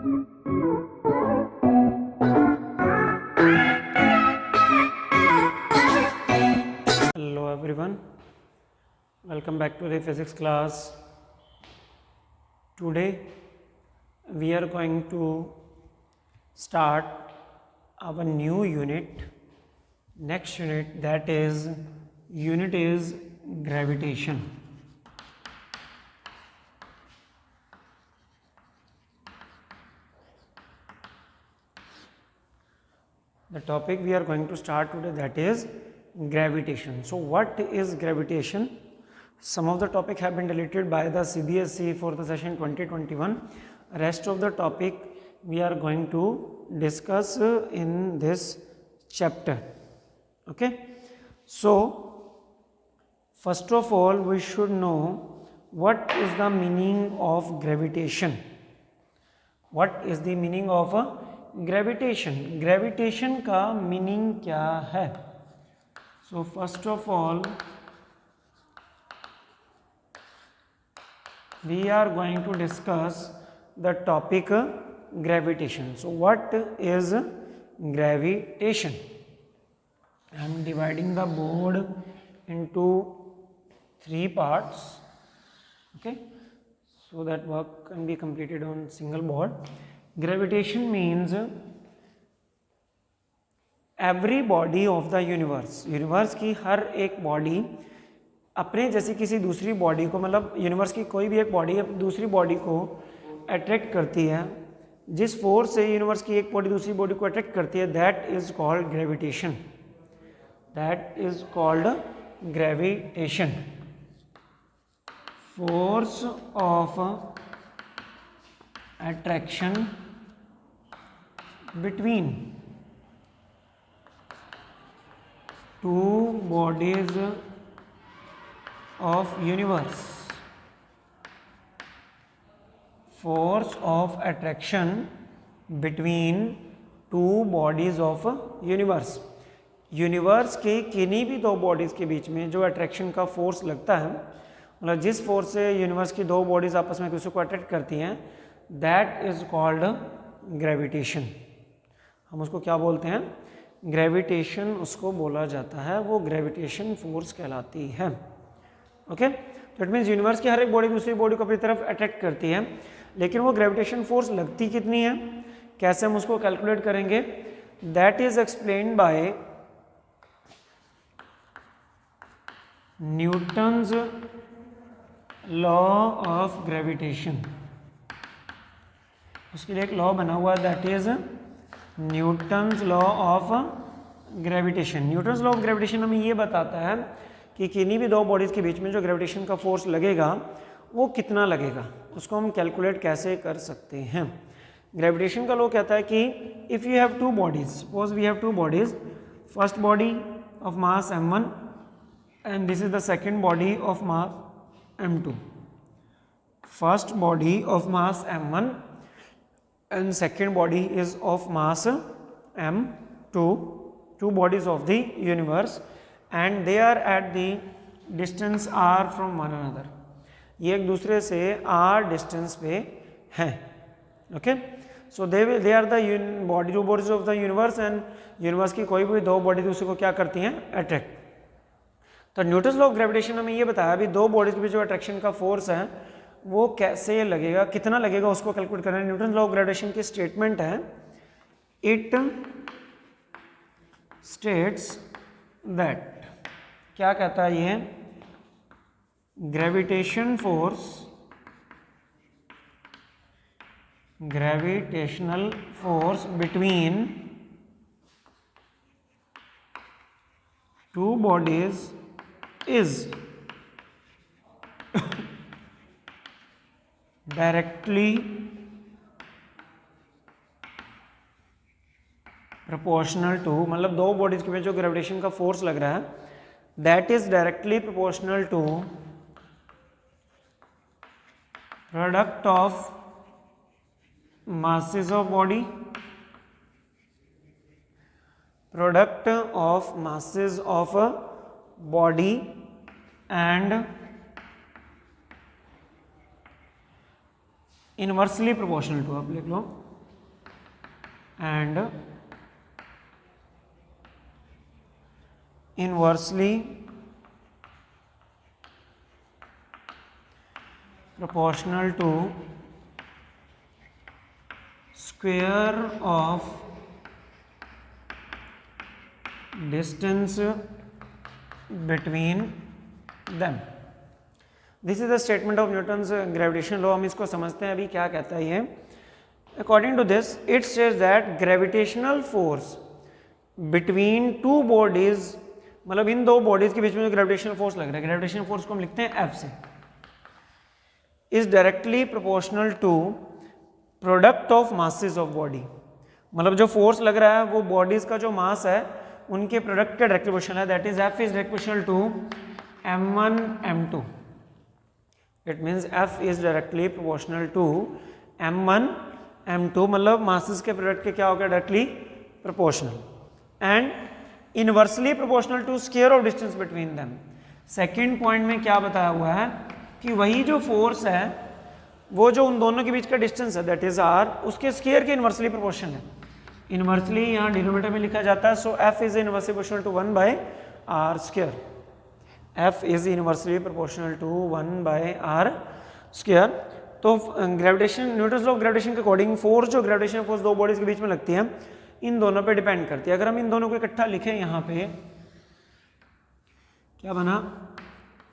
Hello everyone, welcome back to the physics class. Today we are going to start our new unit, next unit, that is unit is gravitation. The topic we are going to start today, that is gravitation. So what is gravitation? Some of the topic have been deleted by the CBSE for the session 2021. Rest of the topic we are going to discuss in this chapter. Okay. So first of all we should know what is the meaning of gravitation. What is the meaning of gravitation? Gravitation का meaning क्या है? So first of all we are going to discuss the topic gravitation. So what is gravitation? I am dividing the board into 3 parts, okay, so that work can be completed on single board. Gravitation means every body of the universe, universe की हर एक body अपने जैसी किसी दूसरी body को, मतलब universe की कोई भी एक बॉडी दूसरी बॉडी को अट्रैक्ट करती है. जिस फोर्स से यूनिवर्स की एक बॉडी दूसरी बॉडी को अट्रैक्ट करती है, that is called gravitation. That is called gravitation. Force of attraction between two bodies of universe. Force of attraction between two bodies of universe. Universe के किन्हीं भी दो बॉडीज़ के बीच में जो अट्रैक्शन का फोर्स लगता है, मतलब जिस फोर्स से यूनिवर्स की दो बॉडीज़ आपस में एक दूसरे को अट्रैक्ट करती हैं, दैट इज कॉल्ड ग्रेविटेशन. हम उसको क्या बोलते हैं? ग्रेविटेशन उसको बोला जाता है, वो ग्रेविटेशन फोर्स कहलाती है. ओके, तो इट मीन्स यूनिवर्स की हर एक बॉडी दूसरी बॉडी को अपनी तरफ अट्रैक्ट करती है, लेकिन वो ग्रेविटेशन फोर्स लगती कितनी है, कैसे हम उसको कैलकुलेट करेंगे? That is explained bye Newton's law of gravitation. उसके लिए एक लॉ बना हुआ है, that is Newton's law of gravitation. Newton's law of gravitation हमें ये बताता है कि किन्हीं भी दो बॉडीज़ के बीच में जो ग्रेविटेशन का फोर्स लगेगा वो कितना लगेगा, उसको हम कैलकुलेट कैसे कर सकते हैं. ग्रेविटेशन का लॉ कहता है कि if you have two bodies, suppose we have two bodies, first body of mass m1 and this is the second body of mass m2. First body of mass m1 and second body is of mass m2, two bodies of the universe, and they are at the distance r from one another. ये एक दूसरे से r distance पे हैं. Okay, so they are the body, two bodies of the universe, and universe की कोई भी दो बॉडी दूसरे को क्या करती हैं? अट्रैक्ट. तो न्यूटन्स लॉ ऑफ ग्रेविटेशन हमें ये बताया अभी दो बॉडीज के बीच जो अट्रैक्शन का फोर्स है वो कैसे लगेगा, कितना लगेगा, उसको कैलकुलेट करना है. न्यूटन लॉ ऑफ ग्रेविटेशन की स्टेटमेंट है, इट स्टेट्स दैट, क्या कहता है ये? Gravitation force, gravitational force between two bodies is directly proportional to, मतलब दो बॉडीज के बीच जो ग्रेविटेशन का फोर्स लग रहा है, that is directly proportional to product of masses of body, product of masses of a body and inversely proportional to, आप लिख लो and inversely proportional to square of distance between them. This is the statement of Newton's gravitation law. हम इसको समझते हैं अभी क्या कहता है ये. According to this it says that gravitational force between two bodies, मतलब इन दो बॉडीज के बीच में जो ग्रेविटेशनल फोर्स लग रहा है, ग्रेविटेशनल फोर्स को हम लिखते हैं F से, is directly proportional to product of masses of body. मतलब जो फोर्स लग रहा है वो बॉडीज का जो मास है उनके प्रोडक्ट का डायरेक्टली प्रोपोर्शनल है. That is F is directly proportional to m1 m2. It means F is directly proportional to m1 m2, मतलब मासेस के प्रोडक्ट के क्या हो गया, directly proportional. And inversely proportional to square of distance between them. Second point में क्या बताया हुआ है कि वही जो फोर्स है वो जो उन दोनों के बीच का डिस्टेंस है दैट इज r, उसके स्क्वायर के इनवर्सली प्रोपोर्शन है. इनवर्सली यहाँ डिनोमिनेटर में लिखा जाता है. So F is inversely proportional to 1 by r square. F is inversely proportional to 1 by r square. तो gravitation, Newton's law of gravitation के अकॉर्डिंग फोर्स, जो ग्रेविटेशन फोर्स दो बॉडीज के बीच में लगती है, इन दोनों पे डिपेंड करती है. अगर हम इन दोनों को इकट्ठा लिखें यहाँ पे क्या बना,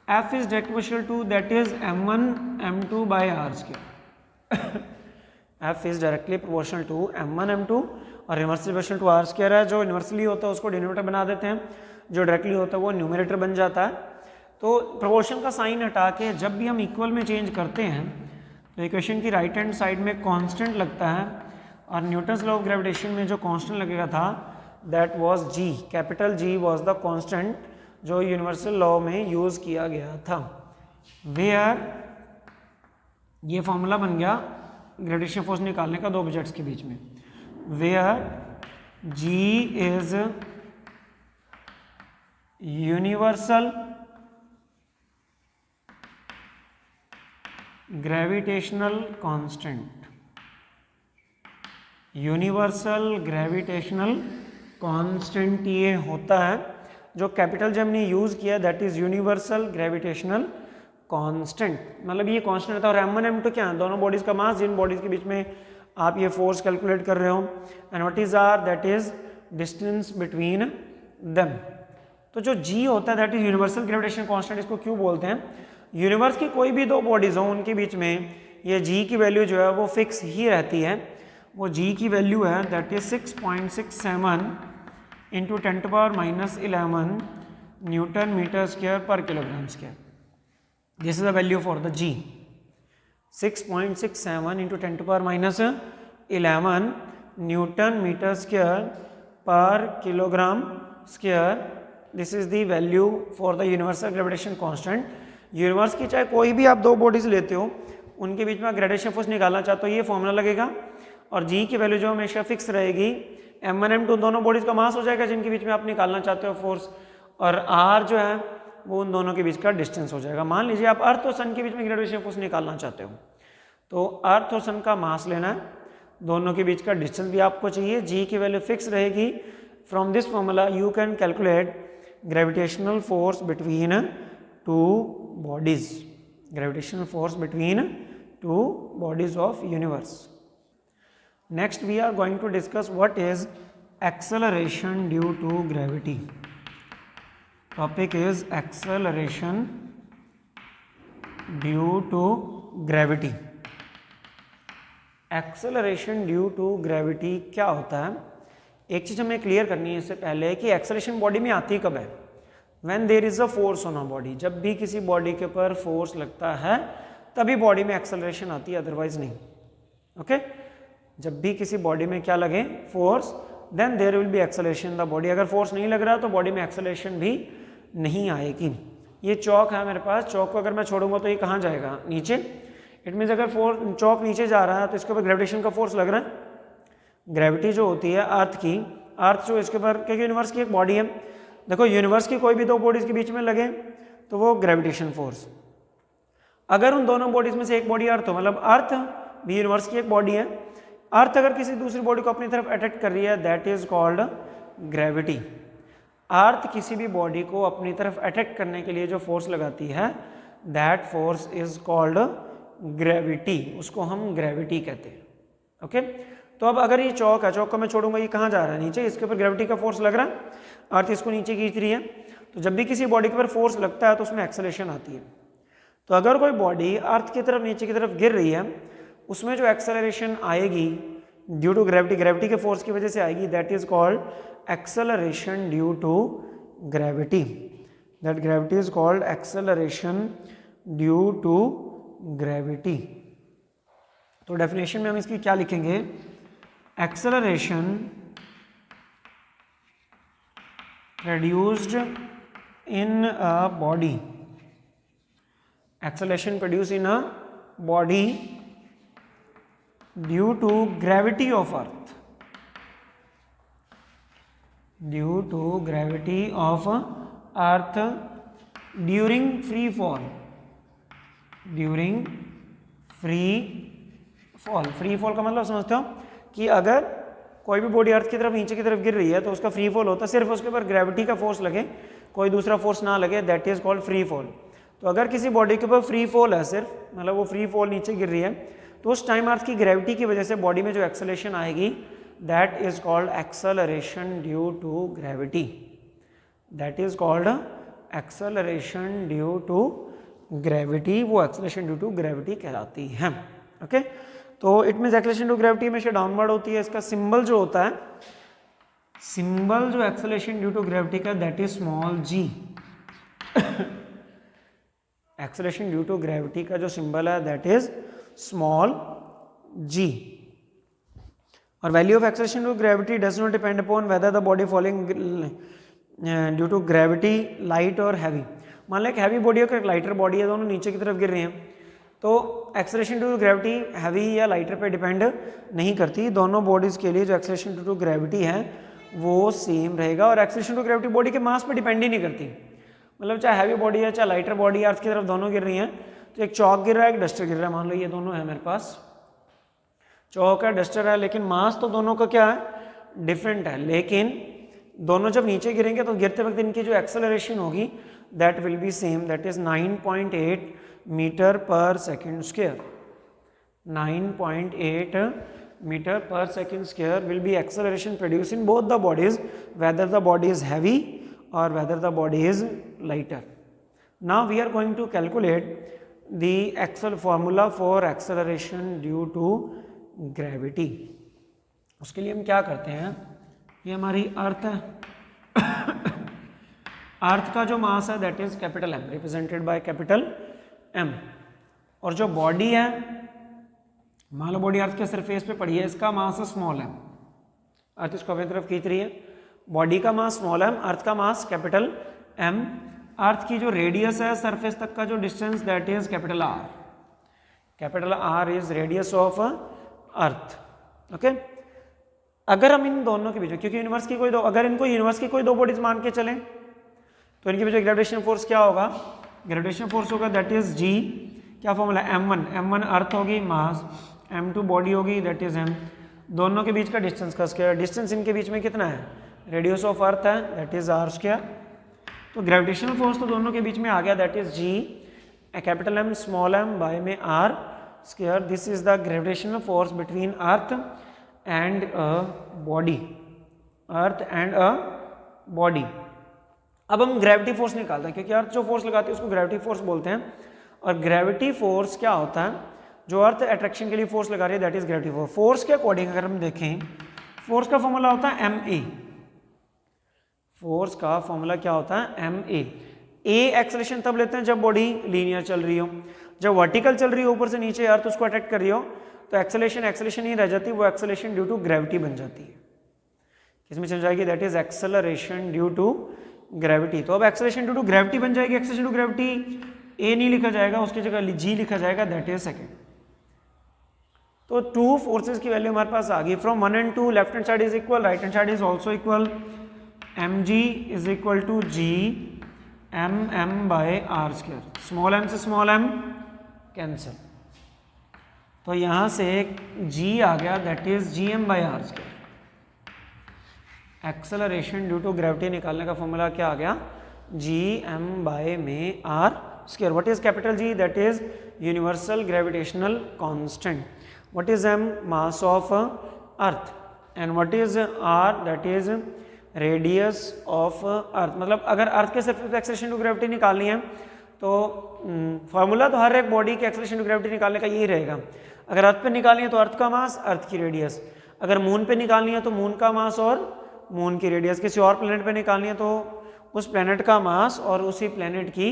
F is directly proportional to that is m1 m2 by r square. F is directly proportional to m1 m2 और inversely proportional to r square है. जो इनवर्सली होता है उसको डिनोमिनेटर बना देते हैं, जो डायरेक्टली होता है वो न्यूमरेटर बन जाता है. तो प्रोपोर्शन का साइन हटा के जब भी हम इक्वल में चेंज करते हैं तो इक्वेशन की राइट हैंड साइड में कांस्टेंट लगता है. और न्यूटन्स लॉ ऑफ ग्रेविटेशन में जो कांस्टेंट लगेगा था that was G. Capital G was the constant जो यूनिवर्सल लॉ में यूज किया गया था. वेयर ये फॉर्मूला बन गया ग्रेविटेशन फोर्स निकालने का दो ऑब्जेक्ट्स के बीच में. Where G is universal gravitational constant. Universal gravitational constant ये होता है जो कैपिटल जब हमने यूज किया that is universal gravitational constant. मतलब ये कांस्टेंट होता है. और m1 m2 क्या है, दोनों बॉडीज का मास, जिन बॉडीज के बीच में आप ये फोर्स कैलकुलेट कर रहे हो. And what is r, that is distance between them. तो जो G होता है that is universal gravitational constant. इसको क्यों बोलते हैं, यूनिवर्स की कोई भी दो बॉडीज हो उनके बीच में ये G की वैल्यू जो है वो फिक्स ही रहती है. वो G की वैल्यू है that is 6.67 into 10⁻⁻11 newton metre square per kilogram square. This is the value for the G. 6.67 into 10⁻11 newton metre square per kilogram square. This is the value for the universal gravitation constant. Universe की चाहे कोई भी आप दो bodies लेते हो उनके बीच में ग्रेविटेशन फोर्स निकालना चाहते हो ये फॉर्मूला लगेगा. और G की वैल्यू जो हमेशा फिक्स रहेगी. m1 m2 दोनों बॉडीज का मास हो जाएगा जिनके बीच में आप निकालना चाहते हो फोर्स. और r जो है वो उन दोनों के बीच का डिस्टेंस हो जाएगा. मान लीजिए आप अर्थ और सन के बीच में ग्रेविटेशन फोर्स निकालना चाहते हो तो अर्थ और सन का मास लेना है, दोनों के बीच का डिस्टेंस भी आपको चाहिए. G की वैल्यू फिक्स रहेगी. From this formula you can calculate gravitational force between to bodies. Gravitational force between two bodies of universe. Next we are going to discuss what is acceleration due to gravity. Topic is acceleration due to gravity. Acceleration due to gravity क्या होता है, एक चीज हमें clear करनी है इससे पहले कि एक्सेलरेशन बॉडी में आती कब है. When there is a force on a body, जब भी किसी बॉडी के ऊपर फोर्स लगता है तभी बॉडी में एक्सेलरेशन आती है, अदरवाइज नहीं. ओके जब भी किसी बॉडी में क्या लगे force, then there will be acceleration in the body. अगर फोर्स नहीं लग रहा तो बॉडी में एक्सेलरेशन भी नहीं आएगी. ये चौक है मेरे पास, चौक को अगर मैं छोड़ूंगा तो ये कहाँ जाएगा, नीचे. इट मीन्स अगर चौक नीचे जा रहा है तो इसके ऊपर ग्रेविटेशन का फोर्स लग रहा है. ग्रेविटी जो होती है अर्थ की, अर्थ जो इसके ऊपर, क्योंकि यूनिवर्स की एक बॉडी है. देखो यूनिवर्स की कोई भी दो बॉडीज के बीच में लगे तो वो ग्रेविटेशन फोर्स. अगर उन दोनों बॉडीज में से एक बॉडी अर्थ हो, मतलब अर्थ भी यूनिवर्स की एक बॉडी है, अर्थ अगर किसी दूसरी बॉडी को अपनी तरफ अट्रैक्ट कर रही है दैट इज कॉल्ड ग्रेविटी। अर्थ किसी भी बॉडी को अपनी तरफ अट्रैक्ट करने के लिए जो फोर्स लगाती है that force is called gravity, उसको हम ग्रेविटी कहते हैं। ओके तो अब अगर ये चौक है, चौक को मैं छोड़ूंगा, ये कहाँ जा रहा है? नीचे, इसके ऊपर ग्रेविटी का फोर्स लग रहा है, अर्थ इसको नीचे खींच रही है। तो जब भी किसी बॉडी के ऊपर फोर्स लगता है तो उसमें एक्सेलरेशन आती है। तो अगर कोई बॉडी अर्थ की तरफ नीचे की तरफ गिर रही है उसमें जो एक्सेलरेशन आएगी ड्यू टू ग्रेविटी, ग्रेविटी के फोर्स की वजह से आएगी, that is called acceleration due to gravity. That gravity is called acceleration due to gravity. तो डेफिनेशन में हम इसकी क्या लिखेंगे? Acceleration produced in a body, acceleration produced in a body due to gravity of earth, due to gravity of earth during free fall, during free fall। free fall का मतलब समझते हो कि अगर कोई भी बॉडी अर्थ की तरफ नीचे की तरफ गिर रही है तो उसका फ्री फॉल होता है, सिर्फ उसके ऊपर ग्रेविटी का फोर्स लगे, कोई दूसरा फोर्स ना लगे, that is called free fall. तो अगर किसी बॉडी के ऊपर फ्री फॉल है, सिर्फ मतलब वो फ्री फॉल नीचे गिर रही है, तो उस टाइम अर्थ की ग्रेविटी की वजह से बॉडी में जो एक्सेलरेशन आएगी that is called acceleration due to gravity, that is called acceleration due to gravity. वो एक्सेलरेशन ड्यू टू ग्रेविटी कहलाती है। ओके तो it means acceleration due gravity हमेशा डाउनवर्ड होती है। इसका सिंबल जो होता है, सिंबल जो एक्सेलरेशन ड्यू टू ग्रेविटी का that is small g. Acceleration due to gravity का जो सिंबल है दैट इज स्मॉल जी। और value of acceleration due to gravity does not depend upon whether the body falling due to gravity light और heavy. मान लें एक heavy body और एक लाइटर बॉडी है, दोनों नीचे की तरफ गिर रही हैं, तो acceleration due to gravity heavy या लाइटर पे डिपेंड नहीं करती। दोनों बॉडीज के लिए जो एक्सेलरेशन ड्यू टू ग्रेविटी है वो सेम रहेगा। और acceleration due to gravity body के मास पे डिपेंड ही नहीं करती, मतलब चाहे हैवी बॉडी है चाहे लाइटर बॉडी है, अर्थ की तरफ दोनों गिर रही हैं। तो एक चौक गिर रहा है, एक डस्टर गिर रहा है, मान लो ये दोनों है मेरे पास, चौक है डस्टर है, लेकिन मास तो दोनों का क्या है? डिफरेंट है। लेकिन दोनों जब नीचे गिरेंगे तो गिरते वक्त इनकी जो एक्सेलरेशन होगी that will be same, that is 9.8 metre per second square. 9.8 metre per second square will be acceleration produced in both the bodies, whether the body is heavy or whether the body is lighter. Now we are going to calculate the formula for acceleration due to gravity. उसके लिए हम क्या करते हैं, ये हमारी अर्थ है। अर्थ का जो मास है that is capital M, represented by capital M। और जो बॉडी है, मान लो बॉडी अर्थ के सरफेस पे पड़ी है, इसका मास है स्मॉल m, अर्थ इसको अपनी तरफ खींच रही है, बॉडी का मास स्मॉल m, अर्थ का मास कैपिटल M। अर्थ की जो रेडियस है सरफेस तक का जो distance that is capital R, capital R is radius of earth. Okay अगर हम इन दोनों के बीच में, क्योंकि यूनिवर्स की कोई दो, अगर इनको यूनिवर्स की कोई दो बॉडीज मान के चलें तो इनके बीच में ग्रेविटेशनल फोर्स क्या होगा? ग्रेविटेशनल फोर्स होगा दैट इज G, क्या फॉर्मूला? M1 अर्थ होगी मास, M2 बॉडी होगी दैट इज M। दोनों के बीच का डिस्टेंस का स्क्वायर, डिस्टेंस इनके बीच में कितना है? रेडियस ऑफ अर्थ है दैट इज R स्क्वायर। तो ग्रेविटेशनल फोर्स तो दोनों के बीच में आ गया that is G, capital M small m by में R square. This is the gravitational force between earth and a body, earth and a body. अब हम ग्रेविटी फोर्स निकालते हैं, क्योंकि अर्थ जो फोर्स लगाती है उसको ग्रेविटी फोर्स बोलते हैं। और ग्रेविटी फोर्स क्या होता है? जो अर्थ अट्रैक्शन के लिए फोर्स लगा रही है that is gravity force. Force के अकॉर्डिंग अगर हम देखें, फोर्स का फॉर्मूला होता है ma, फोर्स का फॉर्मूला क्या होता है? ma। a एक्सेलरेशन तब लेते हैं जब बॉडी लीनियर चल रही हो, जब वर्टिकल चल रही हो ऊपर से नीचे अर्थ उसको अट्रैक्ट कर रही हो तो एक्सेलरेशन ही रह जाती है, वो एक्सेलरेशन ड्यू टू ग्रेविटी बन जाती है। किसमें चल जाएगी? That is acceleration due to gravity. तो अब एक्सेलरेशन ड्यू टू ग्रेविटी बन जाएगी। एक्सेलरेशन ड्यू ग्रेविटी a नहीं लिखा जाएगा, उसकी जगह g लिखा जाएगा दैट इज सेकेंड। तो टू फोर्सेस की वैल्यू हमारे पास आ गई। From 1 and 2 left hand side is equal, right hand side is also equal. mg is equal to g mm by r square. Small m से small m cancel, तो यहाँ से एक g आ गया, that is gm/r square. Acceleration due to gravity निकालने का formula क्या आ गया, gm/r square. What is capital G, that is universal gravitational constant. What is m, mass of earth, and what is r, that is radius of अर्थ। मतलब अगर अर्थ के surface पे acceleration to gravity निकालनी है तो फार्मूला तो हर एक बॉडी के एक्सेलरेशन टू ग्रेविटी निकालने का यही रहेगा। अगर अर्थ पे निकालनी है तो अर्थ का मास, अर्थ की रेडियस। अगर मून पे निकालनी है तो मून का मास और मून की रेडियस। किसी और प्लेनेट पे निकालनी है तो उस प्लेनेट का मास और उसी प्लेनेट की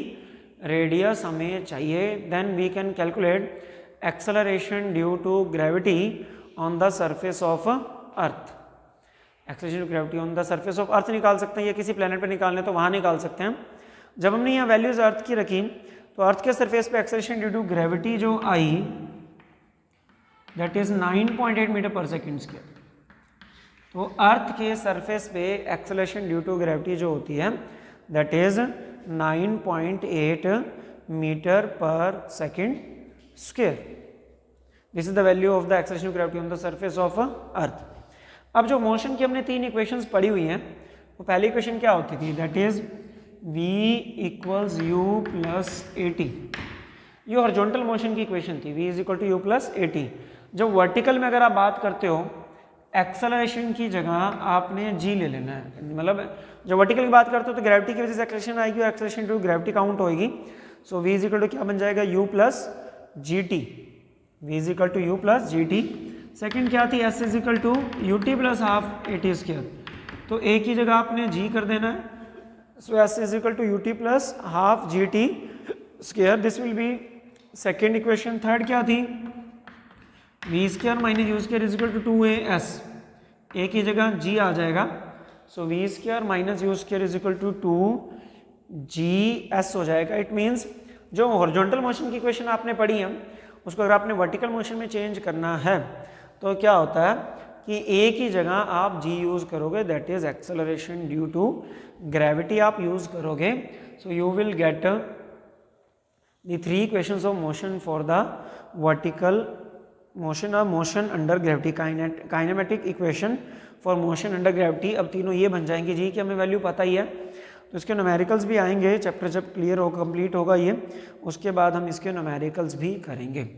रेडियस हमें चाहिए। Then we can calculate acceleration due to gravity on the surface of earth. Acceleration to gravity on the surface of earth निकाल सकते हैं, या किसी प्लेनेट पे निकालने तो वहाँ निकाल सकते हैं। जब हमने यहाँ वैल्यूज अर्थ की रखी तो अर्थ के सरफेस पे एक्सेलरेशन ड्यू टू ग्रेविटी जो आई that is 9.8 metre per second square. तो अर्थ के सरफेस पे एक्सेलरेशन ड्यू टू ग्रेविटी जो होती है that is 9.8 metre per second square. This is the value of the acceleration to gravity on the surface of earth. अब जो motion की हमने 3 इक्वेशंस पढ़ी हुई हैं, वो पहली इक्वेशन क्या होती थी, that is v equals u plus at। ये हॉरिजॉन्टल मोशन की इक्वेशन थी, v is equal to u plus at। जब वर्टिकल में अगर आप बात करते हो एक्सेलरेशन की जगह आपने g ले लेना है। मतलब जब वर्टिकल की बात करते हो तो ग्रेविटी की वजह से एक्सेलरेशन आएगी और एक्सेलरेशन टू ग्रेविटी काउंट होगी। So v is equal to क्या बन जाएगा, u plus gt। v is equal to u plus gt। Second क्या थी, s is equal to ut plus half at square. तो a की जगह आपने g कर देना है। So s is equal to ut plus half gt square. This will be second equation. Third क्या थी, v square minus u square is equal to 2as। a की जगह g आ जाएगा। So v square minus u square is equal to 2gs हो जाएगा। It means जो horizontal motion की इक्वेशन आपने पढ़ी है उसको अगर आपने वर्टिकल मोशन में चेंज करना है तो क्या होता है कि a की जगह आप g यूज करोगे, that is acceleration due to gravity आप यूज करोगे। So you will get the 3 equations of motion for the vertical motion और motion under gravity, kinematic equation for motion under gravity. अब तीनों ये बन जाएंगे जी कि हमें वैल्यू पता ही है, तो इसके न्यूमेरिकल्स भी आएंगे। चैप्टर जब क्लियर होगा, कंप्लीट होगा ये, उसके बाद हम इसके न्यूमेरिकल्स भी करेंगे।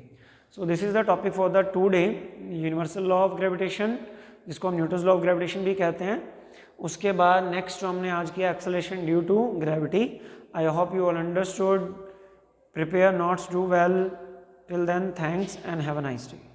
So this is the topic for the today, universal law of gravitation, जिसको हम न्यूटन्स लॉ ऑफ ग्रेविटेशन भी कहते हैं। उसके बाद नेक्स्ट जो हमने आज किया acceleration due to gravity. I hope you all understood. Prepare notes, do well. Till then, thanks and have a nice day.